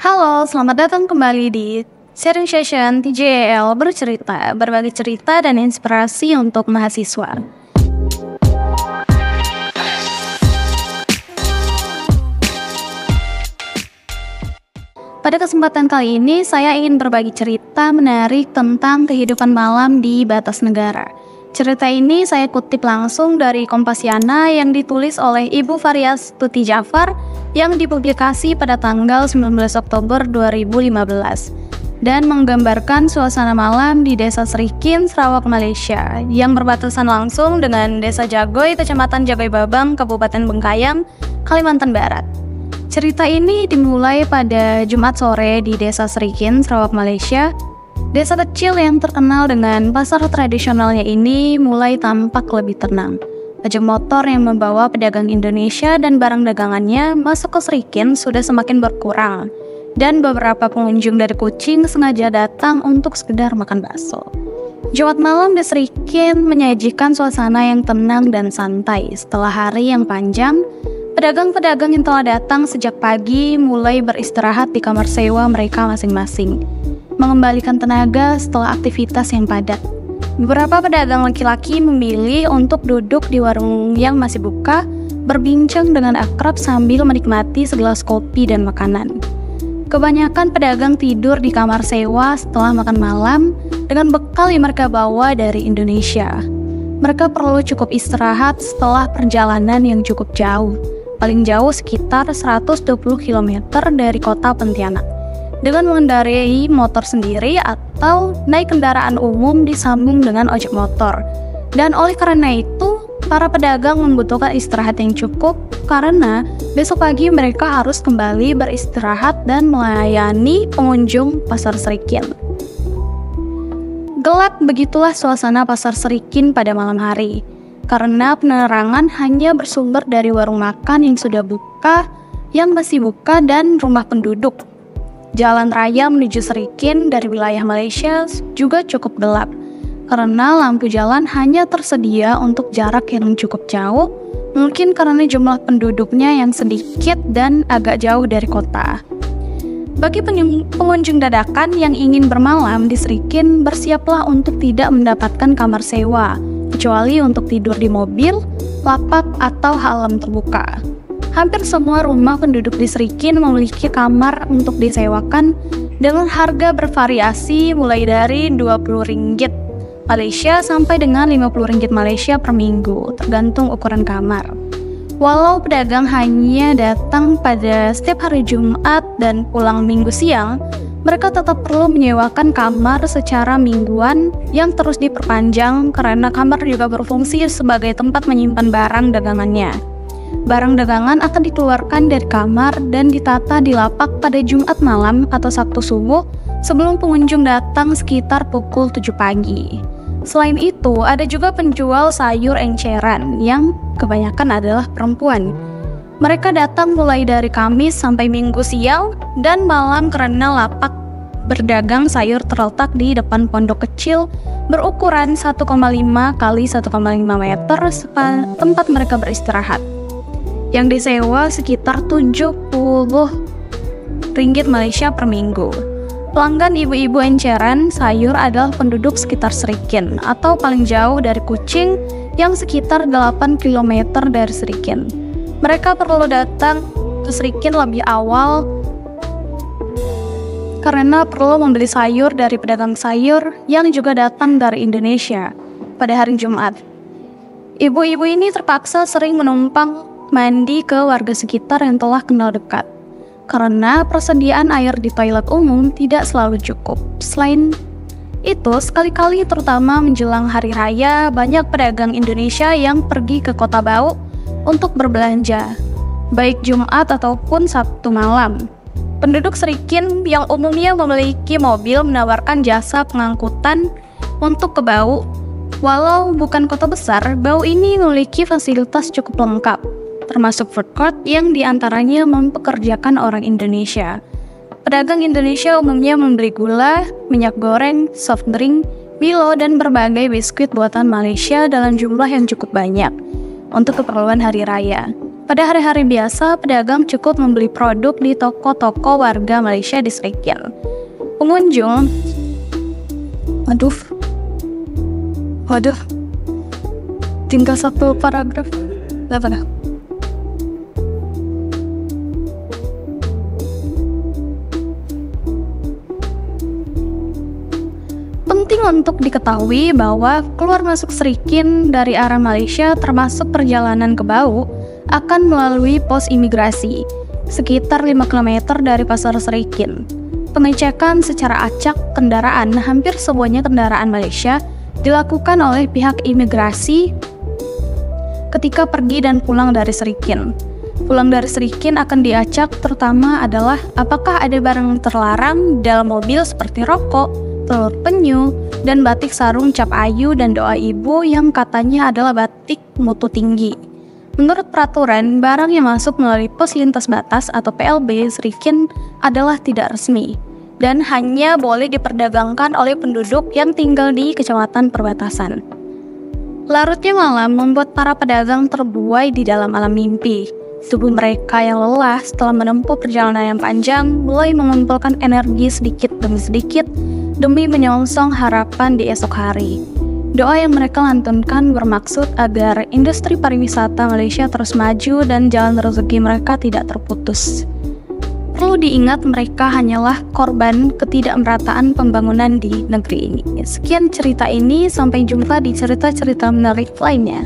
Halo, selamat datang kembali di sharing session TJL bercerita, berbagi cerita dan inspirasi untuk mahasiswa. Pada kesempatan kali ini, saya ingin berbagi cerita menarik tentang kehidupan malam di batas negara. Cerita ini saya kutip langsung dari Kompasiana yang ditulis oleh Ibu Farias Tuti Jafar yang dipublikasi pada tanggal 19 Oktober 2015 dan menggambarkan suasana malam di Desa Serikin, Sarawak, Malaysia yang berbatasan langsung dengan Desa Jagoy, Kecamatan Jagoy Babang, Kabupaten Bengkayang, Kalimantan Barat. Cerita ini dimulai pada Jumat sore di Desa Serikin, Sarawak, Malaysia. Desa kecil yang terkenal dengan pasar tradisionalnya ini mulai tampak lebih tenang. Pajak motor yang membawa pedagang Indonesia dan barang dagangannya masuk ke Serikin sudah semakin berkurang. Dan beberapa pengunjung dari Kuching sengaja datang untuk sekedar makan bakso. Jumat malam di Serikin menyajikan suasana yang tenang dan santai. Setelah hari yang panjang, pedagang-pedagang yang telah datang sejak pagi mulai beristirahat di kamar sewa mereka masing-masing, mengembalikan tenaga setelah aktivitas yang padat. Beberapa pedagang laki-laki memilih untuk duduk di warung yang masih buka, berbincang dengan akrab sambil menikmati segelas kopi dan makanan. Kebanyakan pedagang tidur di kamar sewa setelah makan malam dengan bekal yang mereka bawa dari Indonesia. Mereka perlu cukup istirahat setelah perjalanan yang cukup jauh, paling jauh sekitar 120 km dari kota Pontianak, dengan mengendarai motor sendiri atau naik kendaraan umum disambung dengan ojek motor. Dan oleh karena itu, para pedagang membutuhkan istirahat yang cukup karena besok pagi mereka harus kembali beristirahat dan melayani pengunjung pasar Serikin. Gelap begitulah suasana pasar Serikin pada malam hari, karena penerangan hanya bersumber dari warung makan yang sudah buka, yang masih buka, dan rumah penduduk. Jalan raya menuju Serikin dari wilayah Malaysia juga cukup gelap, karena lampu jalan hanya tersedia untuk jarak yang cukup jauh, mungkin karena jumlah penduduknya yang sedikit dan agak jauh dari kota. Bagi pengunjung dadakan yang ingin bermalam di Serikin, bersiaplah untuk tidak mendapatkan kamar sewa, kecuali untuk tidur di mobil, lapak, atau halaman terbuka. Hampir semua rumah penduduk di Serikin memiliki kamar untuk disewakan dengan harga bervariasi mulai dari Rp20 Malaysia sampai dengan Rp50 Malaysia per minggu, tergantung ukuran kamar. Walau pedagang hanya datang pada setiap hari Jumat dan pulang Minggu siang, mereka tetap perlu menyewakan kamar secara mingguan yang terus diperpanjang karena kamar juga berfungsi sebagai tempat menyimpan barang dagangannya. Barang dagangan akan dikeluarkan dari kamar dan ditata di lapak pada Jumat malam atau Sabtu subuh sebelum pengunjung datang sekitar pukul 7 pagi. Selain itu, ada juga penjual sayur enceran yang kebanyakan adalah perempuan. Mereka datang mulai dari Kamis sampai Minggu siang dan malam karena lapak berdagang sayur terletak di depan pondok kecil berukuran 1,5 kali 1,5 meter tempat mereka beristirahat, yang disewa sekitar Rp70 Malaysia per minggu. Pelanggan ibu-ibu enceran sayur adalah penduduk sekitar Serikin atau paling jauh dari Kuching yang sekitar 8 km dari Serikin. Mereka perlu datang ke Serikin lebih awal karena perlu membeli sayur dari pedagang sayur yang juga datang dari Indonesia pada hari Jumat. Ibu-ibu ini terpaksa sering menumpang mandi ke warga sekitar yang telah kenal dekat, karena persediaan air di toilet umum tidak selalu cukup. Selain itu, sekali-kali terutama menjelang hari raya, banyak pedagang Indonesia yang pergi ke Kota Bau untuk berbelanja, baik Jumat ataupun Sabtu malam. Penduduk Serikin yang umumnya memiliki mobil menawarkan jasa pengangkutan untuk ke Bau. Walau bukan kota besar, Bau ini memiliki fasilitas cukup lengkap, termasuk food court yang diantaranya mempekerjakan orang Indonesia. Pedagang Indonesia umumnya membeli gula, minyak goreng, soft drink, Milo, dan berbagai biskuit buatan Malaysia dalam jumlah yang cukup banyak untuk keperluan hari raya. Pada hari-hari biasa, pedagang cukup membeli produk di toko-toko warga Malaysia di Srikin. Pengunjung, waduh, tinggal satu paragraf. Penting untuk diketahui bahwa keluar masuk Srikin dari arah Malaysia termasuk perjalanan ke Bau akan melalui pos imigrasi sekitar 5 km dari Pasar Srikin. Pengecekan secara acak kendaraan, hampir semuanya kendaraan Malaysia, dilakukan oleh pihak imigrasi ketika pergi dan pulang dari Srikin. Pulang dari Srikin akan diacak terutama adalah apakah ada barang terlarang dalam mobil seperti rokok, telur penyu, dan batik sarung cap ayu dan doa ibu yang katanya adalah batik mutu tinggi. Menurut peraturan, barang yang masuk melalui pos lintas batas atau PLB Srikin adalah tidak resmi dan hanya boleh diperdagangkan oleh penduduk yang tinggal di kecamatan perbatasan. Larutnya malam membuat para pedagang terbuai di dalam alam mimpi. Tubuh mereka yang lelah setelah menempuh perjalanan yang panjang mulai mengumpulkan energi sedikit demi sedikit demi menyongsong harapan di esok hari. Doa yang mereka lantunkan bermaksud agar industri pariwisata Malaysia terus maju dan jalan rezeki mereka tidak terputus. Perlu diingat mereka hanyalah korban ketidakmerataan pembangunan di negeri ini. Sekian cerita ini, sampai jumpa di cerita-cerita menarik lainnya.